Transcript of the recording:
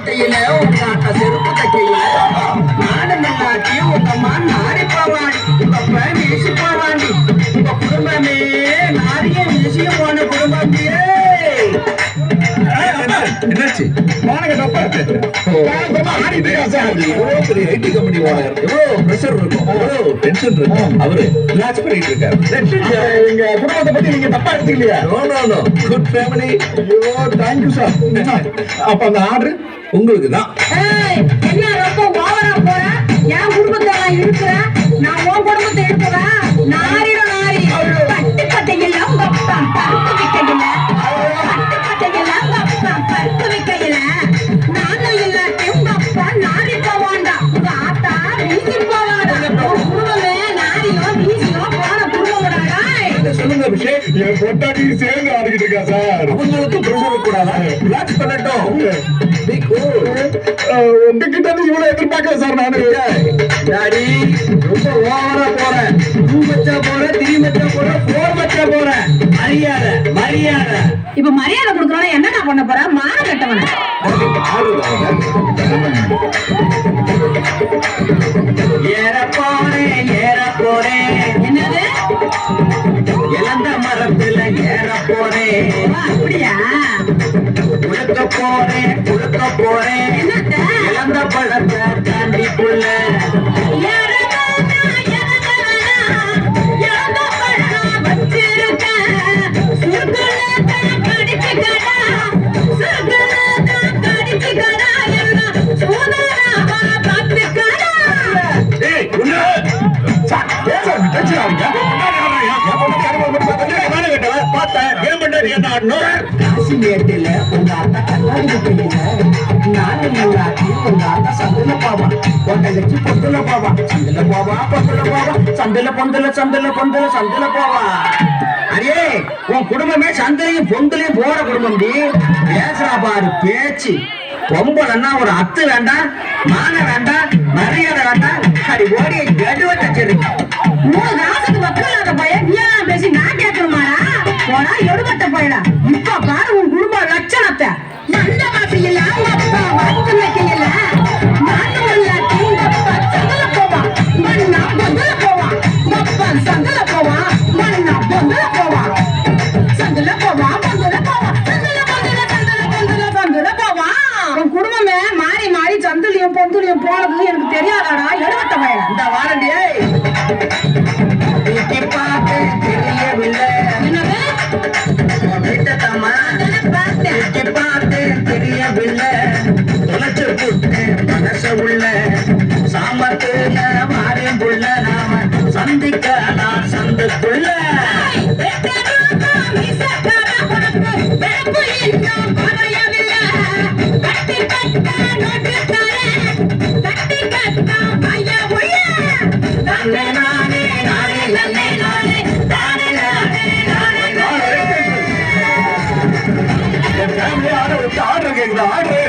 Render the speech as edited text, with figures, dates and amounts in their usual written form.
தையில உங்க அக்கா செருப்பு தைக்கையில நானும் நல்லாட்டி உங்க அம்மா நாரி போவாடி உங்க அப்ப வீசி போவாண்டி உங்க குடும்பமே நாரிய வீசி போன குடும்பத்தையே. என்னாச்சு? ஐடி கம்பெனி ஓனர் எவ்வளவு பிரஷர் இருக்கும், எவ்வளவு டென்ஷன் இருக்கும், அவரு ரிலாக்ஸ் பண்ணிட்டு இருக்காரு. எங்க குடும்பத்தை பத்தி நீங்க தப்பா எடுத்துக்கலையா? No no no, good family. ஐயோ தேங்க்யூ சார். அப்ப அந்த ஆர்டர் உங்களுக்கு தான். என்ன ரொம்ப ஓவரா போற? என் குடும்பத்தை நான் இருக்கிறேன், நான் உன் குடும்பத்தை இருக்கிறேன். நாரிட நாரி பட்டு பட்டையில உங்க அப்பா பருப்பு வைக்கையில, பட்டு பட்டையில உங்க அப்பா பருப்பு வைக்கையில நானும் இல்லாட்டி உங்க அப்பா நாரி போவாண்டா, உங்க ஆத்தா வீசி போவாடா. குடும்பமே நாரியோ வீசியோ போன குடும்பம்டா. சொல்லுங்க அபிஷேக். என் பொட்டாட்டி சேர்ந்து ஆடிக்கிட்டு இருக்கா சார். அவங்களுக்கு பிரஷர் கூடாதா? ரிலாக்ஸ் பண்ணட்டும். உங்ககிட்ட இருந்து இவ்வளவு எதிர்பார்க்கல சார். நானு டாடி ரொம்ப ஓவரா போறேன். டூ மச்சா போறேன், த்ரீ மச்சா போறேன், ஃபோர் மச்சா போறேன். மரியாதை மரியாதை. இப்ப மரியாதை கொடுக்கறோம், என்னடா பண்ண போற? மான கட்டவன ஏற போறேன் என்னது? இழந்த மரத்துல ஏற போறேன். அப்படியா? உழுக்க போறேன் என்னத்த? இழந்த பழத்தை தாண்டிக்குள்ள காசி மேட்டில உங்க அக்கா கண்ணாடி முட்டையில நானும் நல்லாட்டி உங்க அக்கா சந்தில போவா, கொண்டகச்சி பொந்துல போவா, சந்தில போவா பொந்துல போவா, சந்தில போவா. அடே உன் குடும்பமே சந்திலையும் பொந்துலையும் போற குடும்பம். பேசுறா பாரு பேச்சு. பொம்பளைன்னா ஒரு அத்து வேண்டாம், மான வேண்டாம், மரியாதை வேண்டாம். அடி ஓடி கடுவட்ட சரி. 3 காசுக்கு மக்கள் அந்த பையன் நீ எல்லாம் பேசி நான் கேட்கணுமாடா? போனா எடுபட்ட பையனா. இப்ப பாரு உன் குடும்ப லட்சணத்தை. மண்ட வாசியில அப்பா வாக்கு வைக்கையில நானும் இல்லாட்டி உங்க அப்பா சந்தல போவான், மண்ணா பொந்தல போவான். அப்பா சந்தல போவான், மண்ணா பொந்தல போவான். சந்தல போவான், பொந்தல போவான். சந்தல போவான். உன் குடும்பமே மாறி மாறி சந்தலையும் பொந்துலையும் போறது எனக்கு தெரியாதாடா? எடுபட்ட பையனா. இந்த வாரண்டியே பார்த்து தெரியவில்லை. என்னது? வீட்டம்மா பார்த்து தெரியவில்லை. தொலைச்சு புட்டு மனச உள்ள சாமத்துல மாறியும் புள்ள நாம சந்திக்கலாம் சந்துக்குள்ள. ஆர்டர் கேக்குதா? ஆர்டர்